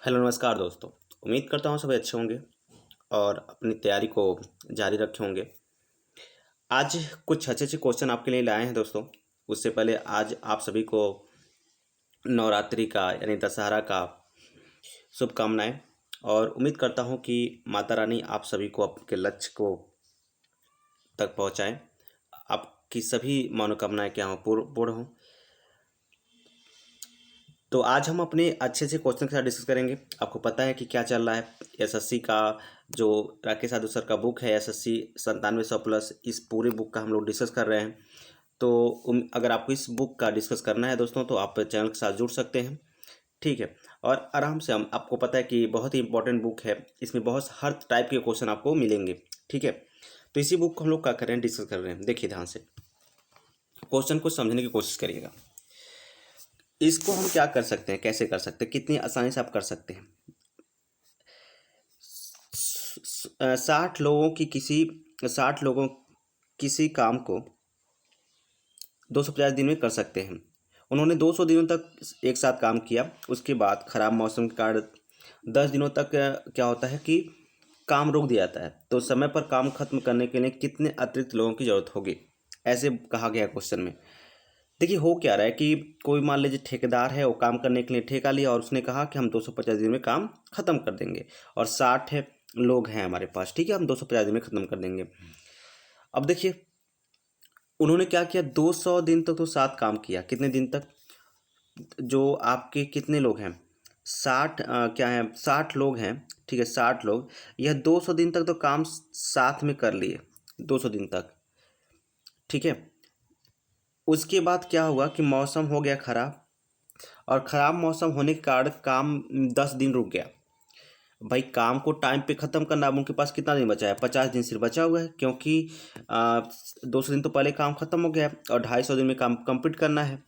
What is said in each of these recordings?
Hello नमस्कार दोस्तों। उम्मीद करता हूँ सभी अच्छे होंगे और अपनी तैयारी को जारी रखे होंगे। आज कुछ अच्छे अच्छे क्वेश्चन आपके लिए लाए हैं दोस्तों। उससे पहले आज आप सभी को नवरात्रि का यानी दशहरा का शुभकामनाएं और उम्मीद करता हूँ कि माता रानी आप सभी को आपके लक्ष्य को तक पहुँचाएं। आपकी सभी मनोकामनाएं क्या हों पूर्ण हों। तो आज हम अपने अच्छे से क्वेश्चन के साथ डिस्कस करेंगे। आपको पता है कि क्या चल रहा है। एसएससी का जो राकेश यादव सर का बुक है एसएससी 9700+, इस पूरे बुक का हम लोग डिस्कस कर रहे हैं। तो अगर आपको इस बुक का डिस्कस करना है दोस्तों तो आप चैनल के साथ जुड़ सकते हैं, ठीक है। और आराम से हम आपको पता है कि बहुत ही इंपॉर्टेंट बुक है, इसमें बहुत हर टाइप के क्वेश्चन आपको मिलेंगे, ठीक है। तो इसी बुक को हम लोग क्या कर रहे हैं, डिस्कस कर रहे हैं। देखिए ध्यान से क्वेश्चन को समझने की कोशिश करिएगा। इसको हम क्या कर सकते हैं, कैसे कर सकते हैं, कितनी आसानी से आप कर सकते हैं। 60 लोगों किसी काम को 250 दिन में कर सकते हैं। उन्होंने 200 दिनों तक एक साथ काम किया। उसके बाद खराब मौसम के कारण 10 दिनों तक क्या होता है कि काम रोक दिया जाता है। तो समय पर काम खत्म करने के लिए कितने अतिरिक्त लोगों की जरूरत होगी, ऐसे कहा गया क्वेश्चन में। देखिए हो क्या रहा है कि कोई मान लीजिए ठेकेदार है, वो काम करने के लिए ठेका लिया और उसने कहा कि हम 250 दिन में काम खत्म कर देंगे। और 60 है लोग हैं हमारे पास, ठीक है, हम 250 दिन में खत्म कर देंगे। अब देखिए उन्होंने क्या किया, 200 दिन तक तो साथ काम किया। कितने दिन तक, जो आपके कितने लोग हैं 60 क्या है 60 लोग हैं, ठीक है, 60 लोग यह 200 दिन तक तो काम साथ में कर लिए, 200 दिन तक, ठीक है। उसके बाद क्या हुआ कि मौसम हो गया खराब, और ख़राब मौसम होने के कारण काम 10 दिन रुक गया। भाई काम को टाइम पे ख़त्म करना, अब उनके पास कितना दिन बचा है, 50 दिन सिर्फ बचा हुआ है, क्योंकि 200 दिन तो पहले काम ख़त्म हो गया है और 250 दिन में काम कंप्लीट करना है।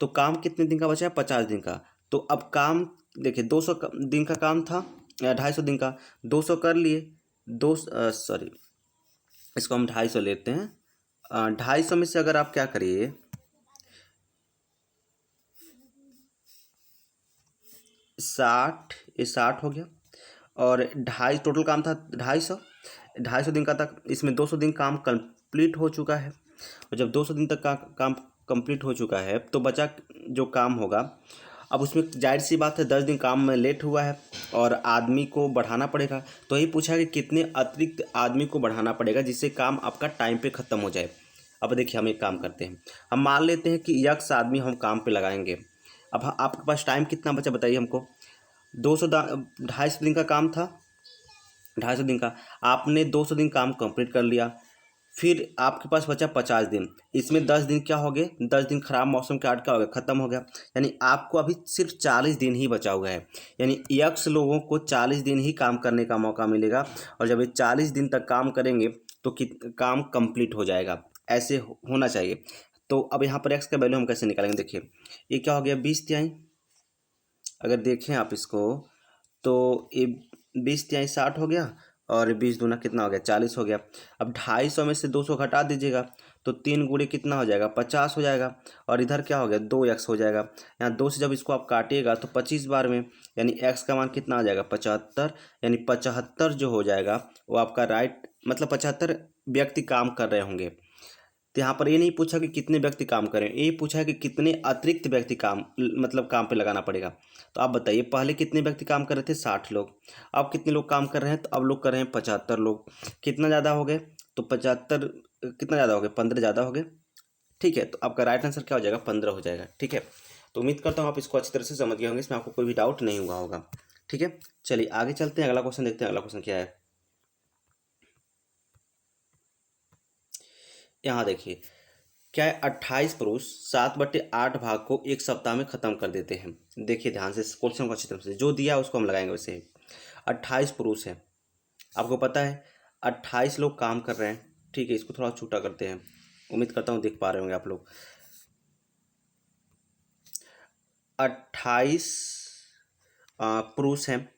तो काम कितने दिन का बचा है, 50 दिन का। तो अब काम देखिए 200 दिन का काम था, 250 दिन का, 200 कर लिए, दो सॉरी इसको हम 250 लेते हैं। 250 में से अगर आप क्या करिए, 60, ये 60 हो गया, और ढाई टोटल काम था 250 दिन का तक, इसमें 200 दिन काम कंप्लीट हो चुका है। और जब 200 दिन तक का काम कंप्लीट हो चुका है तो बचा जो काम होगा, अब उसमें जाहिर सी बात है 10 दिन काम में लेट हुआ है और आदमी को बढ़ाना पड़ेगा। तो यही पूछा है कि कितने अतिरिक्त आदमी को बढ़ाना पड़ेगा जिससे काम आपका टाइम पे ख़त्म हो जाए। अब देखिए हम एक काम करते हैं, हम मान लेते हैं कि यक्स आदमी हम काम पे लगाएंगे। अब आपके पास टाइम कितना बचा बताइए हमको। 250 दिन का काम था, 250 दिन का, आपने 200 दिन काम कंप्लीट कर लिया। फिर आपके पास बचा 50 दिन, इसमें 10 दिन क्या हो गए, 10 दिन खराब मौसम के आड़ क्या हो गया, खत्म हो गया। यानी आपको अभी सिर्फ 40 दिन ही बचा हुआ है। यानी यक्स लोगों को 40 दिन ही काम करने का मौका मिलेगा। और जब ये 40 दिन तक काम करेंगे तो काम कंप्लीट हो जाएगा, ऐसे होना चाहिए। तो अब यहाँ पर एक्स का वैल्यू हम कैसे निकालेंगे, देखिए ये क्या हो गया, 20 तिहाई। अगर देखें आप इसको तो ये 20 तिहाई 60 हो गया, और 20 दूना कितना हो गया, 40 हो गया। अब 250 में से 200 घटा दीजिएगा तो 3 गुणे कितना हो जाएगा, 50 हो जाएगा। और इधर क्या हो गया, 2x हो जाएगा। यहाँ 2 से जब इसको आप काटिएगा तो 25 बार में, यानी x का मान कितना आ जाएगा, 75। यानी 75 जो हो जाएगा वो आपका राइट, मतलब 75 व्यक्ति काम कर रहे होंगे। तो यहाँ पर ये नहीं पूछा कि कितने व्यक्ति काम करें, ये पूछा है कि कितने अतिरिक्त व्यक्ति काम, मतलब काम पे लगाना पड़ेगा। तो आप बताइए पहले कितने व्यक्ति काम कर रहे थे, 60 लोग। अब कितने लोग काम कर रहे हैं, तो अब लोग कर रहे हैं 75 लोग। कितना ज़्यादा हो गए, तो 75 कितना ज़्यादा हो गए, 15 ज़्यादा हो गए, ठीक है। तो आपका राइट आंसर क्या हो जाएगा, 15 हो जाएगा, ठीक है। तो उम्मीद करता हूँ आप इसको अच्छी तरह से समझ गए होंगे, इसमें आपको कोई भी डाउट नहीं हुआ होगा, ठीक है। चलिए आगे चलते हैं, अगला क्वेश्चन देखते हैं। अगला क्वेश्चन क्या है, यहाँ देखिए क्या है, 28 पुरुष 7/8 भाग को एक सप्ताह में खत्म कर देते हैं। देखिए ध्यान से क्वेश्चन को अच्छी तरह से, जो दिया उसको हम लगाएंगे वैसे ही। 28 पुरुष हैं, आपको पता है 28 लोग काम कर रहे हैं, ठीक है। इसको थोड़ा छोटा करते हैं, उम्मीद करता हूँ देख पा रहे होंगे आप लोग। 28 पुरुष हैं,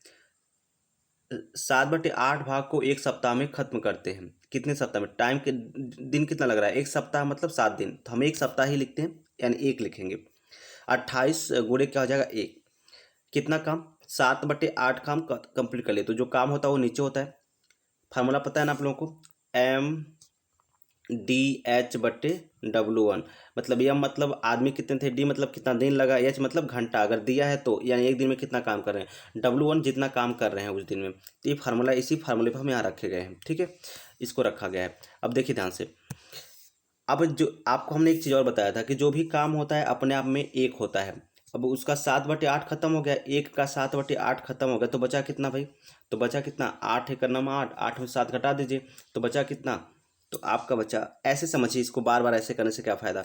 7/8 भाग को एक सप्ताह में खत्म करते हैं। कितने सप्ताह में, टाइम के दिन कितना लग रहा है, एक सप्ताह मतलब 7 दिन, तो हम एक सप्ताह ही लिखते हैं, यानी एक लिखेंगे। 28 गुणे क्या हो जाएगा, एक, कितना काम, 7/8 काम कंप्लीट कर लिए। तो जो काम होता है वो नीचे होता है, फार्मूला पता है ना आप लोगों को, MDH/W1। मतलब यह मतलब आदमी कितने थे, डी मतलब कितना दिन लगा, एच मतलब घंटा अगर दिया है तो, यानी एक दिन में कितना काम कर रहे हैं, W1 जितना काम कर रहे हैं उस दिन में। तो ये फार्मूला, इसी फार्मूले पर हम यहाँ रखे गए हैं, ठीक है, इसको रखा गया है। अब देखिए ध्यान से, अब जो आपको हमने एक चीज़ और बताया था कि जो भी काम होता है अपने आप में एक होता है। अब उसका 7/8 खत्म हो गया, एक का 7/8 खत्म हो गया, तो बचा कितना भाई, तो बचा कितना, 8 है करना में 8, 8 में 7 घटा दीजिए तो बचा कितना, तो आपका बचा, ऐसे समझिए इसको, बार बार ऐसे करने से क्या फ़ायदा।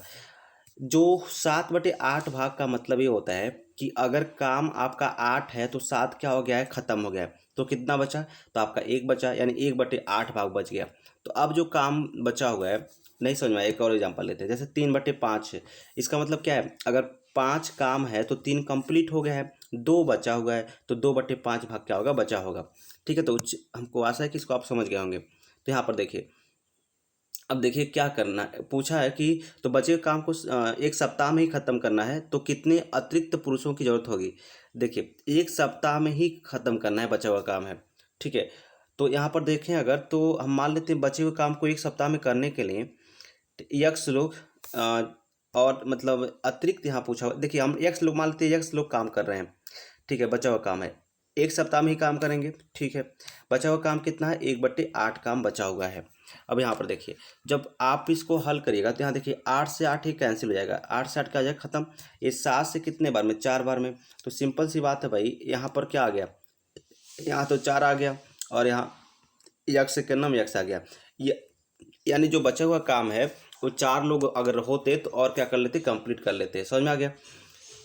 जो 7/8 भाग का मतलब ये होता है कि अगर काम आपका 8 है तो 7 क्या हो गया है, ख़त्म हो गया है, तो कितना बचा, तो आपका 1 बचा, यानी 1/8 भाग बच गया। तो अब जो काम बचा हुआ है, नहीं समझ में आया, एक और एग्जांपल लेते हैं, जैसे 3/5 है, इसका मतलब क्या है, अगर 5 काम है तो 3 कंप्लीट हो गया है, 2 बचा हुआ है, तो 2/5 भाग क्या होगा, बचा होगा, ठीक है। तो हमको आशा है कि इसको आप समझ गए होंगे। तो यहाँ पर देखिए, अब देखिए क्या करना है, पूछा है कि तो बचे हुए काम को एक सप्ताह में ही ख़त्म करना है, तो कितने अतिरिक्त पुरुषों की ज़रूरत होगी। देखिए, एक सप्ताह में ही ख़त्म करना है, बचा हुआ काम है, ठीक है। तो यहाँ पर देखें अगर, तो हम मान लेते हैं बचे हुए काम को एक सप्ताह में करने के लिए यक्स लोग और मतलब अतिरिक्त यहाँ पूछा हुआ, देखिए हम यक्स लोग मान लेते हैं, यक्स लोग काम कर रहे हैं, ठीक है, बचा हुआ काम है, एक सप्ताह में ही काम करेंगे, ठीक है। बचा हुआ काम कितना है, 1/8 काम बचा हुआ है। अब यहाँ पर देखिए, जब आप इसको हल करिएगा तो यहाँ देखिए 8 से 8 ही कैंसिल हो जाएगा, 8 से 8 क्या हो जाएगा, खत्म। ये 7 से कितने बार में, 4 बार में, तो सिंपल सी बात है भाई, यहाँ पर क्या आ गया, यहाँ तो 4 आ गया, और यहाँ यक्स से करना में यक्स आ गया, ये यानी जो बचा हुआ काम है वो 4 लोग अगर होते तो और क्या कर लेते, कंप्लीट कर लेते, समझ में आ गया।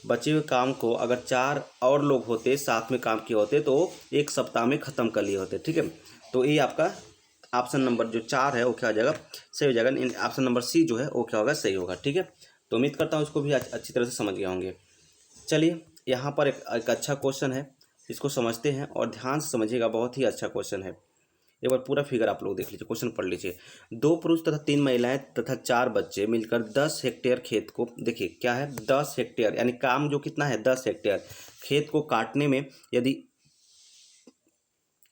बचे हुए काम को अगर 4 और लोग होते, साथ में काम किए होते, तो एक सप्ताह में ख़त्म कर लिए होते, ठीक है। तो ये आपका ऑप्शन नंबर जो 4 है वो क्या हो जाएगा, सही हो जाएगा। ऑप्शन नंबर सी जो है वो क्या होगा, सही होगा, ठीक है। तो उम्मीद करता हूँ इसको भी अच्छी तरह से समझ गए होंगे। चलिए, यहाँ पर एक अच्छा क्वेश्चन है, इसको समझते हैं और ध्यान से समझिएगा, बहुत ही अच्छा क्वेश्चन है। एक बार पूरा फिगर आप लोग देख लीजिए, क्वेश्चन पढ़ लीजिए। 2 पुरुष तथा 3 महिलाएं तथा 4 बच्चे मिलकर 10 हेक्टेयर खेत को, देखिए क्या है, 10 हेक्टेयर, यानी काम जो कितना है, 10 हेक्टेयर खेत को काटने में यदि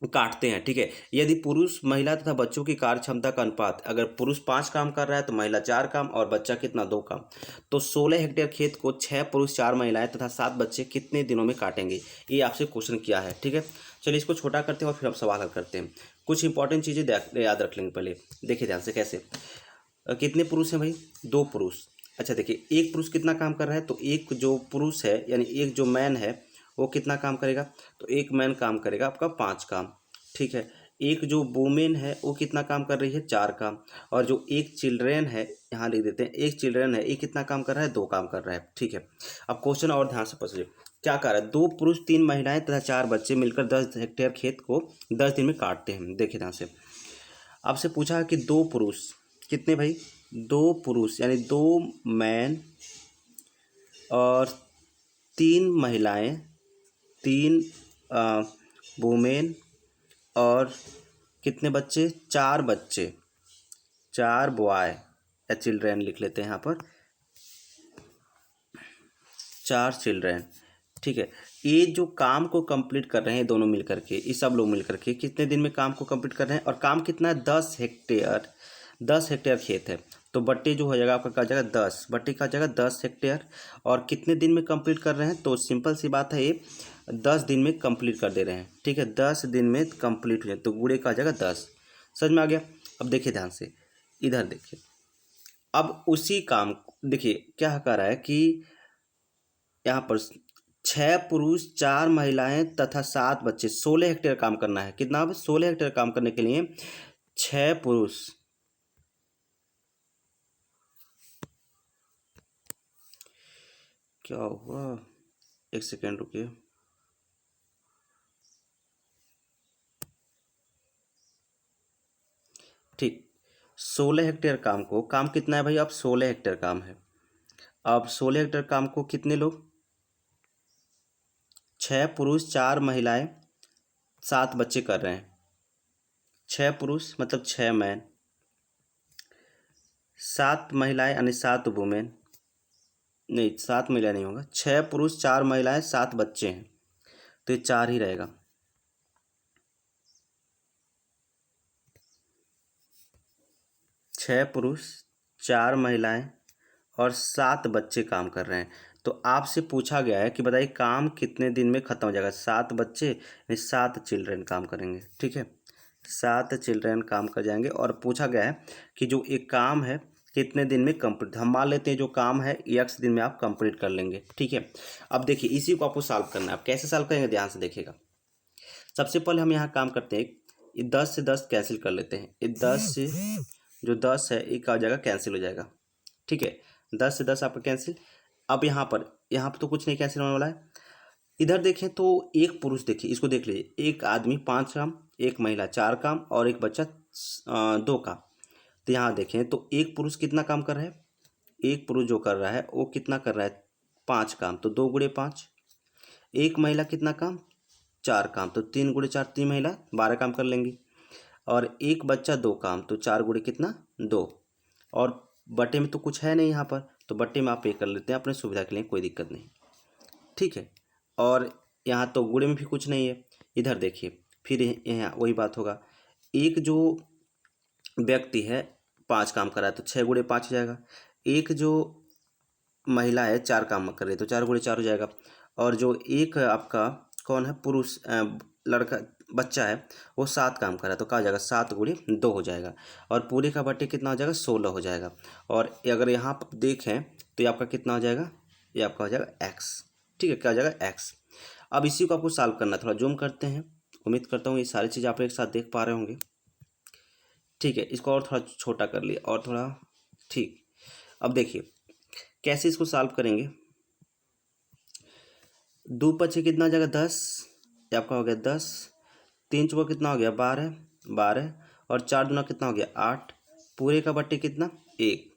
काटते हैं, ठीक है। यदि पुरुष महिला तथा बच्चों की कार्य क्षमता का अनुपात, अगर पुरुष 5 काम कर रहा है तो महिला 4 काम और बच्चा कितना, 2 काम, तो 16 हेक्टेयर खेत को 6 पुरुष 4 महिलाएं तथा 7 बच्चे कितने दिनों में काटेंगे, ये आपसे क्वेश्चन किया है, ठीक है। चलिए इसको छोटा करते हैं और फिर हम सवाल हल करते हैं। कुछ इंपॉर्टेंट चीज़ें याद रख लेंगे पहले, देखिए ध्यान से कैसे। कितने पुरुष हैं भाई, 2 पुरुष। अच्छा देखिए, एक पुरुष कितना काम कर रहा है, तो एक जो पुरुष है यानी एक जो मैन है वो कितना काम करेगा, तो एक मैन काम करेगा आपका 5 काम, ठीक है। एक जो वुमेन है वो कितना काम कर रही है, 4 काम। और जो एक चिल्ड्रेन है, यहाँ लिख देते हैं, एक चिल्ड्रेन है, ये कितना काम कर रहा है, 2 काम कर रहा है, ठीक है। अब क्वेश्चन और ध्यान से पढ़िए, क्या कर रहा है, 2 पुरुष 3 महिलाएं तथा 4 बच्चे मिलकर 10 हेक्टेयर खेत को 10 दिन में काटते हैं। देखिए ध्यान से, आपसे पूछा है कि 2 पुरुष कितने भाई, 2 पुरुष यानी 2 मैन और 3 महिलाएं, 3 वुमेन और कितने बच्चे, 4 बच्चे, 4 बॉय या चिल्ड्रेन लिख लेते हैं यहाँ पर, 4 चिल्ड्रेन, ठीक है। ये जो काम को कंप्लीट कर रहे हैं दोनों मिलकर के, ये सब लोग मिलकर के कितने दिन में काम को कंप्लीट कर रहे हैं, और काम कितना है, 10 हेक्टेयर, 10 हेक्टेयर खेत है, तो बट्टे जो हो जाएगा आपका क्या हो जाएगा, 10 बट्टे का हो जाएगा 10 हेक्टेयर, और कितने दिन में कंप्लीट कर रहे हैं, तो सिंपल सी बात है, ये 10 दिन में कंप्लीट कर दे रहे हैं, ठीक है, 10 दिन में कंप्लीट हो जाए, तो गुणे का हो जाएगा 10, समझ में आ गया। अब देखिए ध्यान से, इधर देखिए, अब उसी काम, देखिए क्या कह रहा है कि यहाँ पर 6 पुरुष 4 महिलाएं तथा 7 बच्चे, 16 हेक्टेयर काम करना है, कितना, अब 16 हेक्टेयर काम करने के लिए 6 पुरुष, क्या हुआ, एक सेकेंड रुकिए, ठीक, 16 हेक्टेयर काम को, काम कितना है भाई, अब 16 हेक्टेयर काम है, अब 16 हेक्टेयर काम को कितने लोग, 6 पुरुष 4 महिलाएं 7 बच्चे कर रहे हैं, 6 पुरुष मतलब 6 मैन, 7 महिलाएं यानी 7 वुमेन, नहीं 7 महिला नहीं होगा, 6 पुरुष 4 महिलाएं 7 बच्चे हैं, तो ये 4 ही रहेगा। 6 पुरुष, 4 महिलाएं और 7 बच्चे काम कर रहे हैं। तो आपसे पूछा गया है कि बताइए काम कितने दिन में खत्म हो जाएगा। 7 बच्चे यानी 7 चिल्ड्रन काम करेंगे, ठीक है, 7 चिल्ड्रन काम कर जाएंगे। और पूछा गया है कि जो एक काम है कितने दिन में कंप्लीट, हम मान लेते हैं जो काम है x दिन में आप कंप्लीट कर लेंगे, ठीक है। अब देखिए इसी को आपको सॉल्व करना है। आप कैसे सॉल्व करेंगे, ध्यान से देखिएगा। सबसे पहले हम यहाँ काम करते हैं, ये 10 से 10 कैंसिल कर लेते हैं। ये 10 से जो 10 है एक आ जाएगा, कैंसिल हो जाएगा, ठीक है। 10 से 10 आपका कैंसिल। अब यहाँ पर तो कुछ नहीं कैंसिल होने वाला है। इधर देखें तो एक पुरुष, देखिए इसको देख लीजिए, एक आदमी 5 काम, एक महिला 4 काम और एक बच्चा 2 काम। तो यहाँ देखें तो एक पुरुष कितना काम कर रहा है, एक पुरुष जो कर रहा है वो कितना कर रहा है, 5 काम, तो 2 गुणे 5। एक महिला कितना काम, 4 काम, तो 3 गुणे 4, 3 महिला 12 काम कर लेंगी। और एक बच्चा 2 काम, तो 4 गुणे कितना, 2। और बटे में तो कुछ है नहीं यहाँ पर, तो बटे में आप ये कर लेते हैं अपने सुविधा के लिए, कोई दिक्कत नहीं, ठीक है। और यहाँ तो गुणे में भी कुछ नहीं है। इधर देखिए फिर यहाँ वही बात होगा, एक जो व्यक्ति है 5 काम कर रहा है तो 6 गुणे 5 हो जाएगा। एक जो महिला है 4 काम कर रही है तो 4 गुणे 4 हो जाएगा। और जो एक आपका कौन है, पुरुष लड़का बच्चा है वो 7 काम कर रहा है तो क्या हो जाएगा, 7 गुणे 2 हो जाएगा। और पूरे का बटे कितना हो जाएगा, 16 हो जाएगा। और अगर यहाँ पर देखें तो ये आपका कितना हो जाएगा, ये आपका हो जाएगा x, ठीक है, क्या हो जाएगा x। अब इसी को आपको सॉल्व करना है, थोड़ा जूम करते हैं। उम्मीद करता हूँ ये सारी चीज़ आप एक साथ देख पा रहे होंगे, ठीक है। इसको और थोड़ा छोटा कर लिया और थोड़ा, ठीक। अब देखिए कैसे इसको सॉल्व करेंगे। 2 पचे कितना हो जाएगा, 10, ये आपका हो गया 10। 3 चौका कितना हो गया, 12, 12। और 4 दूना कितना हो गया, 8। पूरे का बट्टे कितना, 1,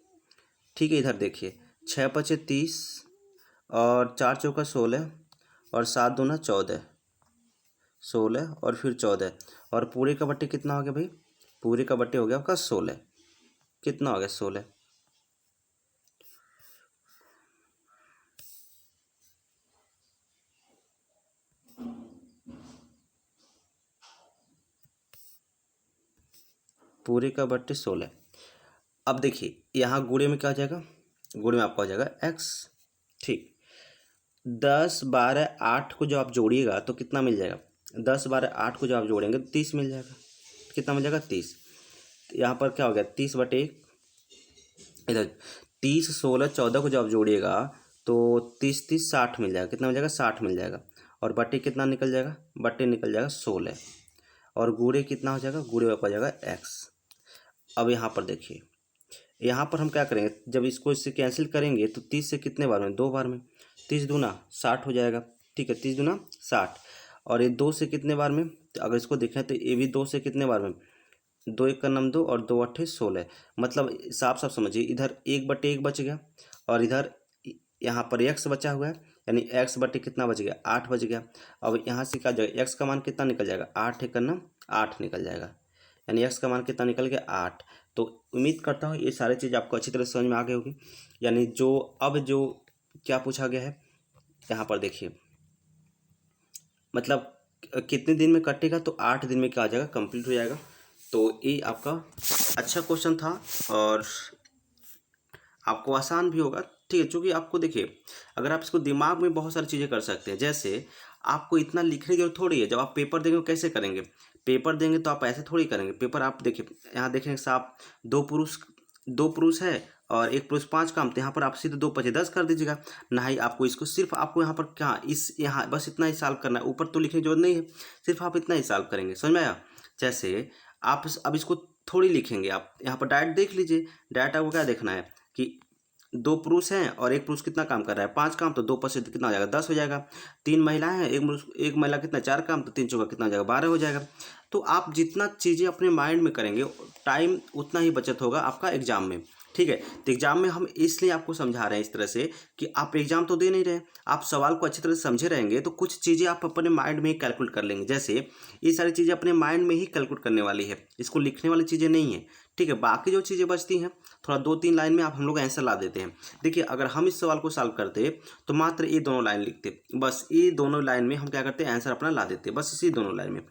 ठीक है। इधर देखिए 6 पचे 30 और 4 चौका 16 और 7 दूना 14, 16 और फिर 14। और पूरे का बट्टे कितना हो गया भाई, पूरे का बट्टे हो गया आपका 16, कितना हो गया 16। पूरे का बट्टे 16। अब देखिए यहाँ गुणे में क्या हो जाएगा, गुणे में आपका हो जाएगा x, ठीक। 10 12 8 को जो आप जोड़िएगा तो कितना मिल जाएगा, 10 12 8 को जो आप जोड़ेंगे तो 30 मिल जाएगा, कितना मिल जाएगा 30। यहाँ पर क्या हो गया, 30 बटे 1। इधर 30 16 14 को जब आप जोड़िएगा तो 30 30 60 मिल जाएगा, कितना मिल जाएगा, 60 मिल जाएगा। और बटे कितना निकल जाएगा, बटे निकल जाएगा 16। और गुणे कितना हो जाएगा, गुणे हो जाएगा x। अब यहाँ पर देखिए, यहाँ पर हम क्या करेंगे, जब इसको इससे कैंसिल करेंगे तो 30 से कितने बार में, 2 बार में, 30 दूना 60 हो जाएगा, ठीक है, 30 दूना 60। और ये 2 से कितने बार में, तो अगर इसको देखें तो ये भी 2 से कितने बार में, 2 1 का नम 2 और 2 8 16। मतलब साफ साफ समझिए, इधर 1 बटे 1 बच गया और इधर यहाँ पर x बचा हुआ है, यानी x बटे कितना बच गया, 8 बच गया। अब यहाँ से क्या जाएगा, x का मान कितना निकल जाएगा, 8 1 का नम 8 निकल जाएगा, यानी x का मान कितना निकल गया, 8। तो उम्मीद करता हूँ ये सारी चीज़ आपको अच्छी तरह समझ में आ गई होगी। यानी जो अब जो क्या पूछा गया है यहाँ पर देखिए, मतलब कितने दिन में कटेगा, तो 8 दिन में क्या आ जाएगा, कंप्लीट हो जाएगा। तो ये आपका अच्छा क्वेश्चन था और आपको आसान भी होगा, ठीक है। क्योंकि आपको देखिए, अगर आप इसको दिमाग में बहुत सारी चीज़ें कर सकते हैं, जैसे आपको इतना लिखने की जरूरत थोड़ी है। जब आप पेपर देंगे तो कैसे करेंगे, पेपर देंगे तो आप ऐसे थोड़ी करेंगे। पेपर आप देखिए, यहाँ देखेंगे साहब, 2 पुरुष है और 1 पुरुष 5 काम, तो यहाँ पर आप सीधे 2 पचे 10 कर दीजिएगा। नहीं, आपको इसको सिर्फ आपको यहाँ पर क्या, यहाँ बस इतना ही सॉल्व करना है, ऊपर तो लिखने की जरूरत नहीं है, सिर्फ आप इतना ही सॉल्व करेंगे, समझ में आया। जैसे आप अब इसको थोड़ी लिखेंगे, आप यहाँ पर डायरेक्ट देख लीजिए। डायरेक्ट आपको क्या देखना है कि 2 पुरुष हैं और 1 पुरुष कितना काम कर रहा है, 5 काम, तो 2 पचे कितना हो जाएगा, 10 हो जाएगा। 3 महिलाएं हैं, एक महिला कितना, 4 काम, तो 3 चौका कितना हो जाएगा, 12 हो जाएगा। तो आप जितना चीज़ें अपने माइंड में करेंगे, टाइम उतना ही बचत होगा आपका एग्जाम में। ठीक है। तो एग्जाम में हम इसलिए आपको समझा रहे हैं इस तरह से कि आप एग्जाम तो दे नहीं रहे, आप सवाल को अच्छी तरह से समझे रहेंगे तो कुछ चीज़ें आप अपने माइंड में ही कैलकुलेट कर लेंगे। जैसे ये सारी चीज़ें अपने माइंड में ही कैलकुलेट करने वाली है, इसको लिखने वाली चीज़ें नहीं है। ठीक है, बाकी जो चीज़ें बचती हैं थोड़ा 2-3 लाइन में आप हम लोग आंसर ला देते हैं। देखिए अगर हम इस सवाल को सॉल्व करते तो मात्र ये दोनों लाइन लिखते, बस ये दोनों लाइन में हम क्या करते हैं आंसर अपना ला देते, बस इसी दोनों लाइन में।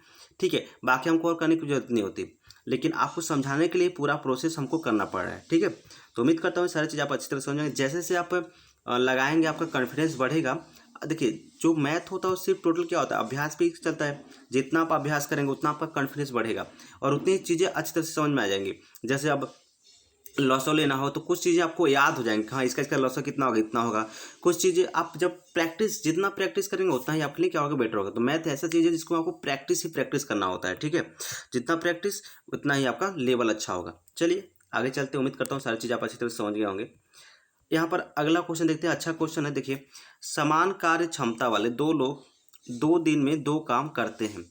ठीक है, बाकी हमको और करने की जरूरत नहीं होती, लेकिन आपको समझाने के लिए पूरा प्रोसेस हमको करना पड़ रहा है। ठीक है, तो उम्मीद करता हूँ सारी चीज़ आप अच्छी तरह समझेंगे। जैसे जैसे आप लगाएंगे आपका कॉन्फिडेंस बढ़ेगा। देखिए जो मैथ होता है वो सिर्फ टोटल क्या होता है, अभ्यास पे चलता है। जितना आप अभ्यास करेंगे उतना आपका कॉन्फिडेंस बढ़ेगा और उतनी चीज़ें अच्छी तरह से समझ में आ जाएंगी। जैसे अब लॉसो लेना हो तो कुछ चीज़ें आपको याद हो जाएंगी, हाँ इसका लॉसो कितना होगा, इतना होगा। कुछ चीज़ें आप जब जितना प्रैक्टिस करेंगे उतना ही आपके लिए क्या होगा, बेटर होगा। तो मैथ ऐसा चीज़ है जिसको आपको प्रैक्टिस ही प्रैक्टिस करना होता है। ठीक है, जितना प्रैक्टिस उतना ही आपका लेवल अच्छा होगा। चलिए आगे चलते, उम्मीद करता हूँ सारी चीज़ आप अच्छी तरह से समझ गए होंगे। यहाँ पर अगला क्वेश्चन देखते हैं, अच्छा क्वेश्चन है। देखिए समान कार्य क्षमता वाले दो लोग 2 दिन में 2 काम करते हैं।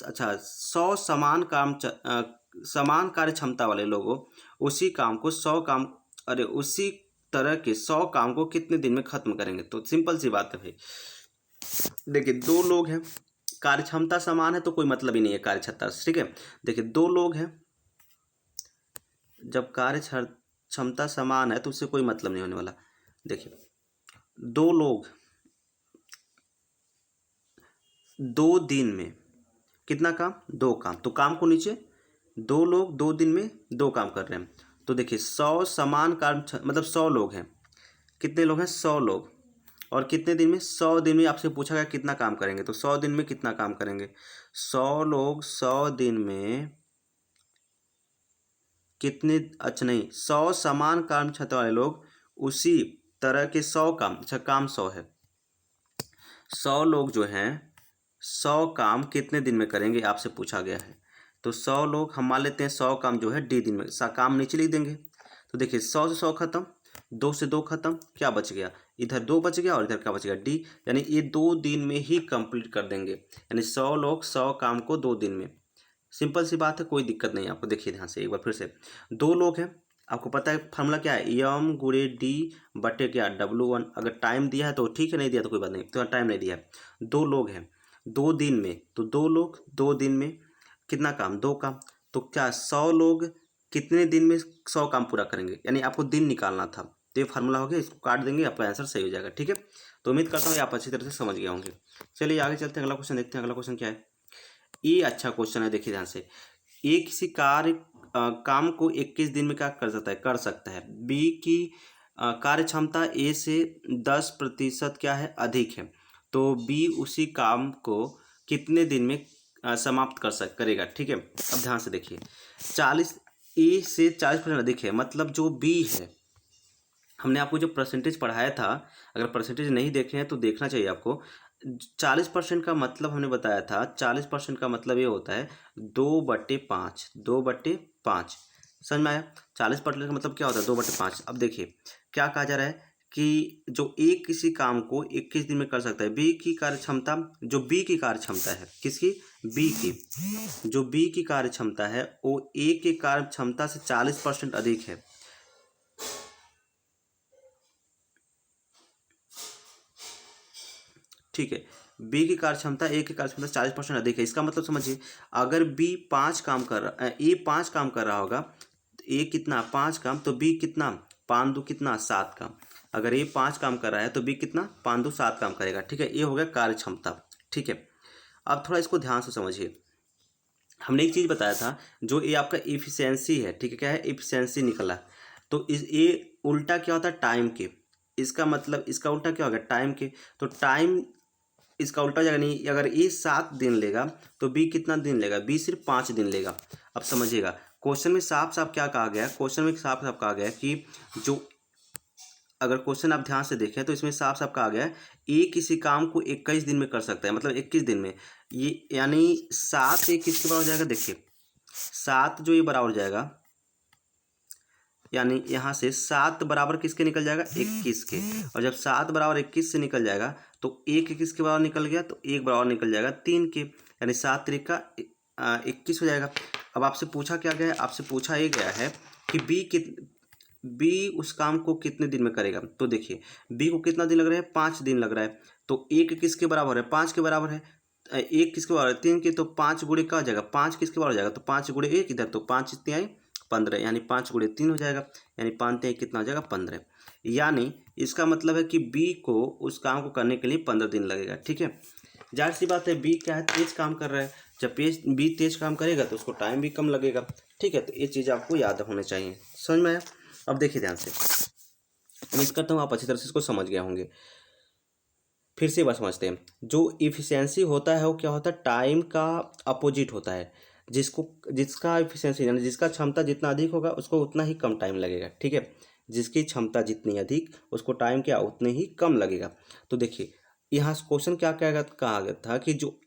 अच्छा 100 समान कार्य क्षमता वाले लोगों उसी काम को 100 काम उसी तरह के 100 काम को कितने दिन में खत्म करेंगे। तो सिंपल सी बात है भाई, देखिए 2 लोग हैं, कार्य क्षमता समान है तो कोई मतलब ही नहीं है कार्य क्षमता से। ठीक है, देखिए 2 लोग हैं, जब कार्य क्षमता समान है तो उससे कोई मतलब नहीं होने वाला। देखिए 2 लोग 2 दिन में कितना काम, 2 काम। तो काम को नीचे 2 लोग 2 दिन में 2 काम कर रहे हैं। तो देखिए 100 समान काम मतलब 100 लोग हैं, कितने लोग हैं, 100 लोग, और कितने दिन में, 100 दिन में। आपसे पूछा गया कितना काम करेंगे, तो 100 दिन में कितना काम करेंगे। 100 लोग 100 दिन में कितने, अच्छा नहीं, 100 समान काम क्षमता वाले लोग उसी तरह के 100 काम, अच्छा काम 100 है, 100 लोग जो हैं 100 काम कितने दिन में करेंगे आपसे पूछा गया है। तो 100 लोग हम मान लेते हैं 100 काम जो है डी दिन में, काम नीचे लिख देंगे। तो देखिए 100 से 100 खत्म, 2 से 2 खत्म, क्या बच गया, इधर 2 बच गया और इधर क्या बच गया, डी। यानी ये 2 दिन में ही कंप्लीट कर देंगे। यानी 100 लोग 100 काम को 2 दिन में, सिंपल सी बात है, कोई दिक्कत नहीं है आपको। देखिए ध्यान से एक बार फिर से, 2 लोग हैं, आपको पता है फार्मूला क्या है, यम गुणे डी बटे क्या, W1। अगर टाइम दिया है तो ठीक है, नहीं दिया तो कोई बात नहीं, तो टाइम नहीं दिया है। 2 लोग हैं 2 दिन में, तो 2 लोग 2 दिन में कितना काम, 2 काम। तो क्या 100 लोग कितने दिन में 100 काम पूरा करेंगे, यानी आपको दिन निकालना था। तो ये फार्मूला हो गया, इसको काट देंगे, आपका आंसर सही हो जाएगा। ठीक है, तो उम्मीद करता हूँ आप अच्छी तरह से समझ गए होंगे। चलिए आगे चलते हैं, अगला क्वेश्चन देखते हैं। अगला क्वेश्चन क्या है, ये अच्छा क्वेश्चन है, देखिए ध्यान से। ए किसी काम को 21 दिन में क्या कर सकता है। बी की कार्य क्षमता ए से 10% क्या है, अधिक है। तो बी उसी काम को कितने दिन में समाप्त करेगा। ठीक है, अब ध्यान से देखिए, 40 ए से 40% अधिक है, मतलब जो बी है, हमने आपको जो परसेंटेज पढ़ाया था, अगर परसेंटेज नहीं देखे हैं तो देखना चाहिए आपको। 40% का मतलब हमने बताया था, 40% का मतलब ये होता है 2/5, 2/5 समझ में आया। 40% का मतलब क्या होता है, 2/5। अब देखिए क्या कहा जा रहा है कि जो ए किसी काम को 21 दिन में कर सकता है, बी की कार्य क्षमता, जो बी की कार्य क्षमता है, किसकी, बी की, जो बी की कार्य क्षमता है वो ए के कार्य क्षमता से 40% अधिक है। ठीक है, बी की कार्य क्षमता ए की कार्य क्षमता 40% अधिक है। इसका मतलब समझिए, अगर बी 5 काम कर रहा, ए 5 काम कर रहा होगा, ए कितना 5 काम, तो बी कितना 5 2 कितना 7 काम। अगर ए 5 काम कर रहा है तो बी कितना 5 2 7 काम करेगा। ठीक है, ये हो गया कार्य क्षमता। ठीक है, अब थोड़ा इसको ध्यान से समझिए। हमने एक चीज़ बताया था, जो ये आपका इफिशियंसी है, ठीक है, क्या है, इफिशियंसी निकला। तो इस ये उल्टा क्या होता है, टाइम के। इसका मतलब इसका उल्टा क्या होगा, टाइम के। तो टाइम इसका उल्टा जाएगा, नहीं, अगर ए 7 दिन लेगा तो बी कितना दिन लेगा, बी सिर्फ 5 दिन लेगा। अब समझिएगा, क्वेश्चन में साफ साफ क्या कहा गया है, क्वेश्चन में साफ साफ कहा गया है कि जो, अगर क्वेश्चन आप ध्यान से देखें तो इसमें साफ साफ कहा गया है ए किसी काम को 21 दिन में कर सकता है, मतलब 21 दिन में। ये यानी 7 एक किसके बराबर हो जाएगा, देखिए 7 जो ये बराबर हो जाएगा, यानी यहाँ से 7 बराबर किसके निकल जाएगा, 21 के। और जब 7 बराबर 21 से निकल जाएगा तो 1 किसके बराबर निकल गया, तो 1 बराबर निकल जाएगा 3 के, यानी 7 त्रिका 21 हो जाएगा। अब आपसे पूछा क्या गया है, आपसे पूछा ये गया है कि बी बी उस काम को कितने दिन में करेगा। तो देखिए बी को कितना दिन लग रहा है, 5 दिन लग रहा है। तो एक किसके बराबर है, 5 के बराबर है। एक किसके बराबर है, 3 के। तो 5 गुणे का हो जाएगा, 5 किसके बराबर हो जाएगा, तो 5 गुणे 1 इधर, तो 5 इतने आए 15, यानी 5 गुणे 3 हो जाएगा, यानी 5 3 कितना हो जाएगा 15। यानी इसका मतलब है कि बी को उस काम को करने के लिए 15 दिन लगेगा। ठीक है, जाहिर सी बात है बी क्या है, तेज काम कर रहा है। जब बी तेज काम करेगा तो उसको टाइम भी कम लगेगा। ठीक है, तो ये चीज़ आपको याद होनी चाहिए। समझ में आया। अब देखिए ध्यान से, उम्मीद करता हूँ आप अच्छी तरह से इसको समझ गए होंगे। फिर से एक बार समझते हैं। जो इफिशियंसी होता है वो क्या होता है, टाइम का अपोजिट होता है। जिसका इफिशियंसी यानी जिसका क्षमता जितना अधिक होगा उसको उतना ही कम टाइम लगेगा। ठीक है, जिसकी क्षमता जितनी अधिक उसको टाइम क्या उतने ही कम लगेगा। तो देखिए यहाँ क्वेश्चन क्या कहा गया था कि जो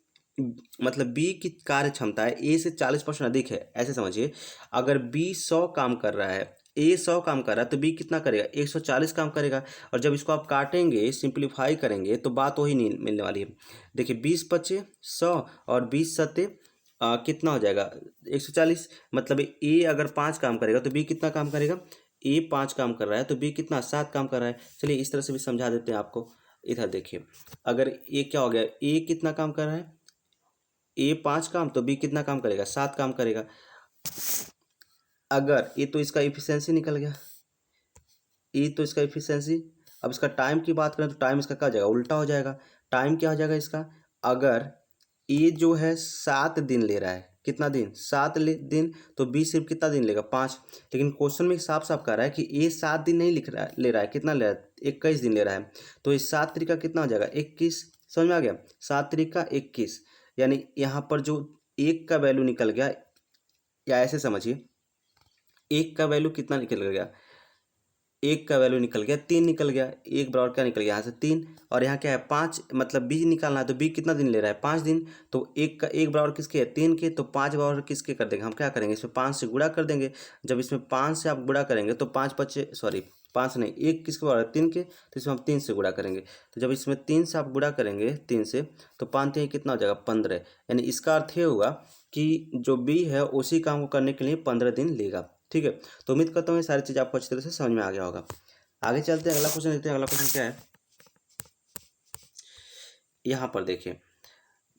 मतलब बी की कार्य क्षमता है ए से 40% अधिक है, ऐसे समझिए। अगर बी 100 काम कर रहा है, ए 100 काम कर रहा है, तो बी कितना करेगा, 140 काम करेगा। और जब इसको आप काटेंगे, सिंप्लीफाई करेंगे, तो बात वही नहीं मिलने वाली है। देखिए 20 पचे 100 और 20 सत्ते कितना हो जाएगा 140। मतलब ए अगर 5 काम करेगा तो बी कितना काम करेगा, ए 5 काम कर रहा है तो बी कितना 7 काम कर रहा है। चलिए इस तरह से भी समझा देते हैं आपको। इधर देखिए, अगर ए क्या हो गया, ए कितना काम कर रहा है, ए 5 काम, तो बी कितना काम करेगा 7 काम करेगा। अगर ये तो इसका इफिशियंसी निकल गया, ये तो इसका इफिशियंसी। अब इसका टाइम की बात करें तो टाइम इसका क्या हो जाएगा, उल्टा हो जाएगा। टाइम क्या हो जाएगा इसका, अगर ए जो है 7 दिन ले रहा है, कितना दिन 7 दिन, तो बी सिर्फ कितना दिन लेगा 5। लेकिन क्वेश्चन में साफ साफ कह रहा है कि ए 7 दिन नहीं ले रहा है, कितना ले रहा है 21 दिन ले रहा है। तो इस 7 तरीका कितना हो जाएगा 21। समझ में आ गया, 7 तरीका 21। यानी यहाँ पर जो एक का वैल्यू निकल गया, या ऐसे समझिए एक का वैल्यू कितना निकल गया, एक का वैल्यू निकल गया 3 निकल गया। एक बराबर क्या निकल गया यहाँ से 3, और यहाँ क्या है 5, मतलब बी निकालना है। तो बी कितना दिन ले रहा है 5 दिन। तो एक का एक बराबर किसके है 3 के, तो 5 बराबर किसके कर देंगे, हम क्या करेंगे इसमें 5 से गुणा कर देंगे। जब इसमें 5 से आप गुणा करेंगे तो 5 पचे सॉरी 5 नहीं, एक किसके बराबर है 3 के, तो इसमें हम 3 से गुणा करेंगे। तो जब इसमें 3 से आप गुणा करेंगे 3 से, तो 5 3 कितना हो जाएगा 15। यानी इसका अर्थ ये होगा कि जो बी है उसी काम को करने के लिए 15 दिन लेगा। ठीक है, तो उम्मीद करता हूँ ये सारी चीज़ आपको अच्छी तरह से समझ में आ गया होगा। आगे चलते हैं, अगला क्वेश्चन देखते हैं। अगला क्वेश्चन क्या है, यहाँ पर देखिए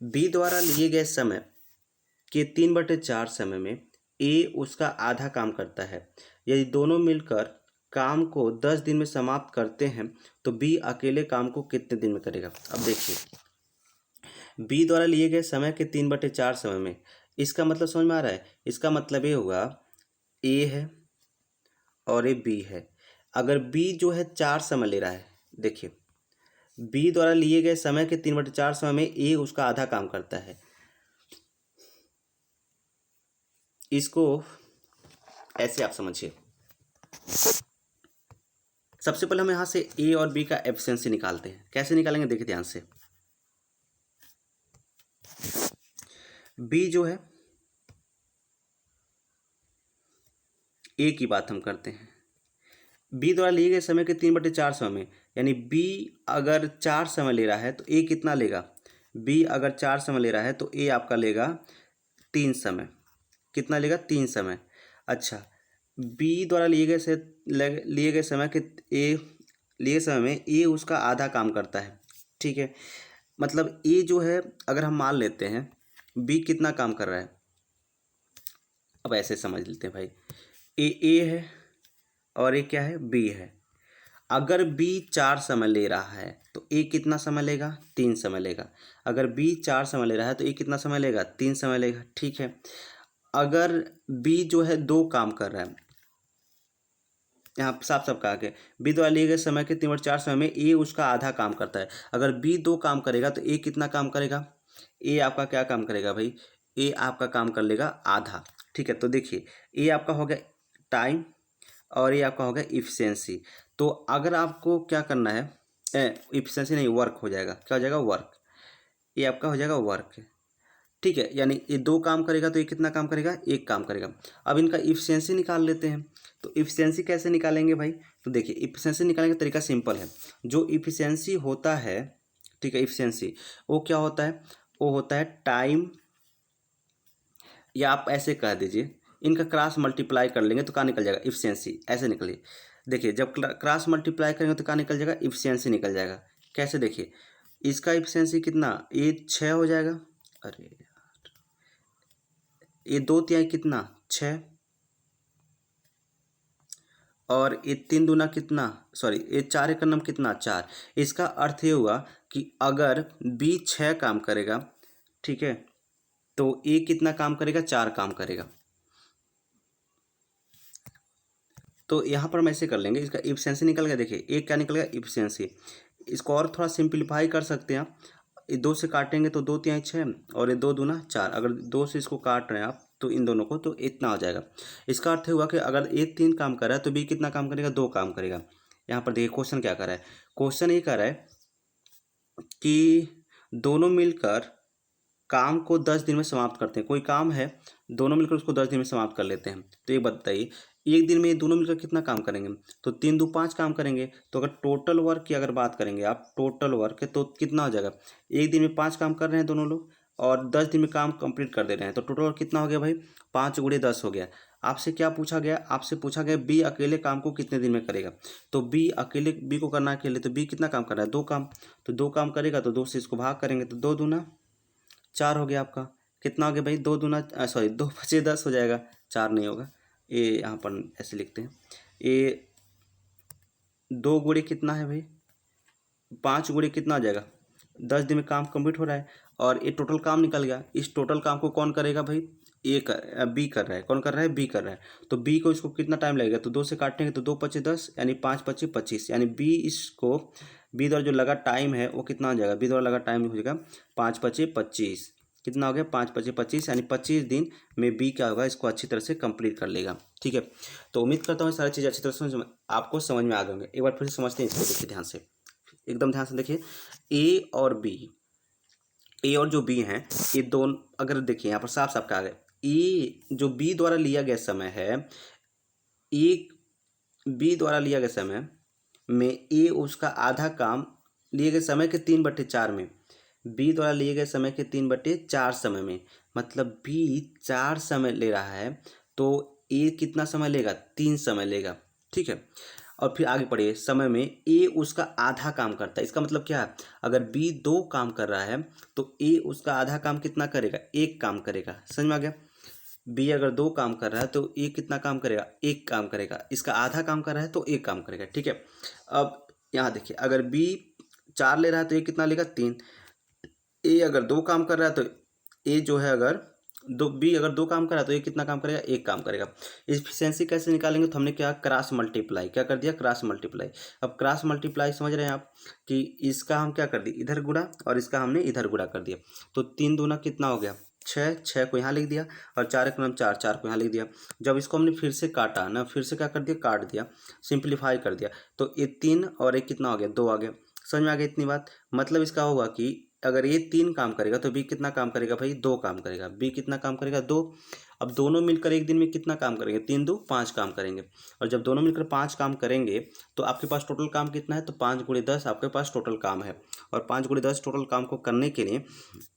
बी द्वारा लिए गए समय के 3/4 समय में ए उसका आधा काम करता है। यदि दोनों मिलकर काम को 10 दिन में समाप्त करते हैं तो बी अकेले काम को कितने दिन में करेगा। अब देखिए बी द्वारा लिए गए समय के 3/4 समय में, इसका मतलब समझ में आ रहा है। इसका मतलब ये होगा ए है और ये बी है। अगर बी जो है 4 समय ले रहा है, देखिए बी द्वारा लिए गए समय के 3/4 समय में ए उसका आधा काम करता है। इसको ऐसे आप समझिए, सबसे पहले हम यहाँ से ए और बी का एफिशिएंसी निकालते हैं। कैसे निकालेंगे देखिए ध्यान से। बी जो है, ए की बात हम करते हैं। बी द्वारा लिए गए समय के 3/4 समय में, यानी बी अगर 4 समय ले रहा है तो ए कितना लेगा, बी अगर 4 समय ले रहा है तो ए आपका लेगा 3 समय। कितना लेगा 3 समय। अच्छा, बी द्वारा लिए गए समय के ए लिए समय में ए उसका आधा काम करता है। ठीक है, मतलब ए जो है, अगर हम मान लेते हैं बी कितना काम कर रहा है, अब ऐसे समझ लेते हैं भाई, ए है और ए क्या है बी है। अगर बी 4 समय ले रहा है तो ए कितना समय लेगा 3 समय लेगा। अगर बी 4 समय ले रहा है तो ए कितना समय लेगा 3 समय लेगा। ठीक है, अगर बी जो है 2 काम कर रहा है, यहाँ साफ साफ कहा गया बी द्वारा लिए गए समय के 3/4 समय में ए उसका आधा काम करता है। अगर बी 2 काम करेगा तो ए कितना काम करेगा, ए आपका क्या काम करेगा भाई, ए आपका काम कर लेगा आधा। ठीक है, तो देखिए ए आपका हो गया टाइम और ये आपका हो गया इफिशियंसी। तो अगर आपको क्या करना है, इफिशियंसी नहीं वर्क हो जाएगा, क्या हो जाएगा वर्क, ये आपका हो जाएगा वर्क। ठीक है, यानी ये 2 काम करेगा तो ये कितना काम करेगा 1 काम करेगा। अब इनका इफिशियंसी निकाल लेते हैं। तो इफिशियंसी कैसे निकालेंगे भाई, तो देखिए इफिशियंसी निकालने का तरीका सिंपल है। जो इफिशियंसी होता है, ठीक है, इफिशियंसी वो क्या होता है, वो होता है टाइम, या आप ऐसे कह दीजिए इनका क्रॉस मल्टीप्लाई कर लेंगे तो क्या निकल जाएगा इफिशियंसी, ऐसे निकलिए देखिए जब क्रॉस मल्टीप्लाई करेंगे तो क्या निकल जाएगा, इफिशियंसी निकल जाएगा। कैसे, देखिए इसका इफिशियंसी कितना, ये 6 हो जाएगा, अरे यार ये 2 तिहाई कितना 6, और ये 3 दूना कितना, सॉरी ये 4 एकड़ नम कितना 4। इसका अर्थ ये हुआ कि अगर बी 6 काम करेगा, ठीक है, तो ए कितना काम करेगा, 4 काम करेगा। तो यहाँ पर हम ऐसे कर लेंगे, इसका इफिशियंसी निकल गया, देखिए एक क्या निकल गया, इफिशियंसी। इसको और थोड़ा सिंप्लीफाई कर सकते हैं आप, ये 2 से काटेंगे तो 2 तिहाई 6 और ये 2 दूना 4, अगर 2 से इसको काट रहे हैं आप तो इन दोनों को, तो इतना हो जाएगा। इसका अर्थ हुआ कि अगर ए 3 काम कर रहा है तो बी कितना काम करेगा, 2 काम करेगा। यहाँ पर देखिए क्वेश्चन क्या कर रहा है, क्वेश्चन ये कर रहा है कि दोनों मिलकर काम को 10 दिन में समाप्त करते हैं। कोई काम है, दोनों मिलकर उसको 10 दिन में समाप्त कर लेते हैं। तो ये बताइए एक दिन में ये दोनों मिलकर कितना काम करेंगे, तो 3 दू 5 काम करेंगे। तो अगर टोटल वर्क की अगर बात करेंगे आप, टोटल वर्क तो कितना हो जाएगा, एक दिन में 5 काम कर रहे हैं दोनों लोग और 10 दिन में काम कंप्लीट कर दे रहे हैं, तो टोटल वर्क कितना हो गया भाई, 5 गुणे 10 हो गया। आपसे क्या पूछा गया, आपसे पूछा गया बी अकेले काम को कितने दिन में करेगा। तो बी अकेले, बी को करना अकेले, तो बी कितना काम कर रहा है, 2 काम। तो 2 काम करेगा तो 2 से इसको भाग करेंगे तो 2 दूना 4 हो गया आपका। कितना हो गया भाई, 2 दूना सॉरी 2 पचे 10 हो जाएगा, 4 नहीं होगा। ये यहाँ पर ऐसे लिखते हैं, ये 2 गुणे कितना है भाई, 5 गुणे कितना आ जाएगा, 10 दिन में काम कंप्लीट हो रहा है और ये टोटल काम निकल गया। इस टोटल काम को कौन करेगा भाई, बी कर रहा है। कौन कर रहा है, बी कर रहा है। तो बी को इसको कितना टाइम लगेगा, तो 2 से काटेंगे तो 2 पचे 10 यानी 5 पचे 25, यानी बी इसको, बी द्वारा जो लगा टाइम है वो कितना हो जाएगा, बी द्वारा लगा टाइम हो जाएगा 5 पचे 25। कितना हो गया, 5 पचे 25, यानी 25 दिन में बी क्या होगा, इसको अच्छी तरह से कंप्लीट कर लेगा। ठीक है, तो उम्मीद करता हूँ सारी चीज़ अच्छी तरह से आपको समझ में आ गए होंगे। एक बार फिर से समझते हैं इसको, देखिए ध्यान से, एकदम ध्यान से देखिए। ए और बी, ए और जो बी हैं ये दोनों, अगर देखिए यहाँ पर साफ साफ कहा गया, ए जो बी द्वारा लिया गया समय है, एक बी द्वारा लिया गया समय में ए उसका आधा काम लिए गए समय के 3/4 में, बी द्वारा लिए गए समय के 3/4 समय में, मतलब बी 4 समय ले रहा है तो ए कितना समय लेगा, 3 समय लेगा। ठीक है, और फिर आगे पढ़िए, समय में ए उसका आधा काम करता है। इसका मतलब क्या है, अगर बी 2 काम कर रहा है तो ए उसका आधा काम कितना करेगा, 1 काम करेगा। समझ में आ गया, बी अगर 2 काम कर रहा है तो ए कितना काम करेगा, 1 काम करेगा। इसका आधा काम कर रहा है तो 1 काम करेगा। ठीक है, अब यहाँ देखिए, अगर बी 4 ले रहा है तो ए कितना लेगा, 3। ए अगर 2 काम कर रहा है तो ए जो है, अगर बी अगर 2 काम कर रहा है तो ये कितना काम करेगा, 1 काम करेगा। इफिशियंसी कैसे निकालेंगे, तो हमने क्या क्रॉस मल्टीप्लाई, क्या कर दिया, क्रॉस मल्टीप्लाई। अब क्रॉस मल्टीप्लाई समझ रहे हैं आप, कि इसका हम क्या कर दिए, इधर गुणा और इसका हमने इधर गुणा कर दिया। तो 3 दूना कितना हो गया, 6, 6 को यहाँ लिख दिया और 4 एक नाम 4, 4 को यहाँ लिख दिया। जब इसको हमने फिर से काटा ना, फिर से क्या कर दिया, काट दिया, सिंप्लीफाई कर दिया, तो ये 3 और एक कितना हो गया, 2 आ गया। समझ में आ गया इतनी बात। मतलब इसका होगा कि अगर ये 3 काम करेगा तो बी कितना काम करेगा भाई, 2 काम करेगा। बी कितना काम करेगा, 2। अब दोनों मिलकर एक दिन में कितना काम करेंगे, 3 दू 5 काम करेंगे। और जब दोनों मिलकर 5 काम करेंगे तो आपके पास टोटल काम कितना है, तो 5 गुणे 10 आपके पास टोटल काम है। और 5 गुणे 10 टोटल काम को करने के लिए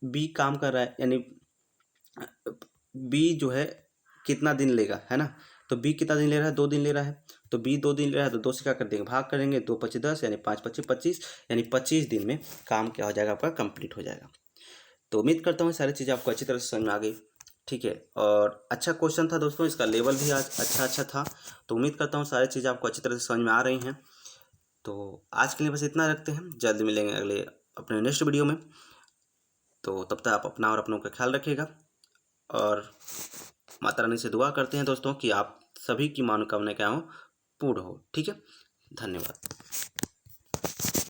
बी काम कर रहा है, यानी बी जो है कितना दिन लेगा, है ना। तो बी कितना दिन ले रहा है, 2 दिन ले रहा है। तो बी 2 दिन ले रहा है तो 2 से क्या कर देंगे, भाग करेंगे, 2 पचे 10 यानी 5 पचे 25, यानी 25 दिन में काम क्या हो जाएगा, आपका कंप्लीट हो जाएगा। तो उम्मीद करता हूँ सारी चीज़ें आपको अच्छी तरह से समझ में आ गई। ठीक है, और अच्छा क्वेश्चन था दोस्तों, इसका लेवल भी आज अच्छा था। तो उम्मीद करता हूँ सारी चीज़ें आपको अच्छी तरह से समझ में आ रही हैं। तो आज के लिए बस इतना रखते हैं, जल्द मिलेंगे अगले अपने नेक्स्ट वीडियो में। तो तब तक आप अपना और अपनों का ख्याल रखिएगा, और माता रानी से दुआ करते हैं दोस्तों कि आप सभी की मनोकामनाएं क्या हो, पूर्ण हो। ठीक है, धन्यवाद।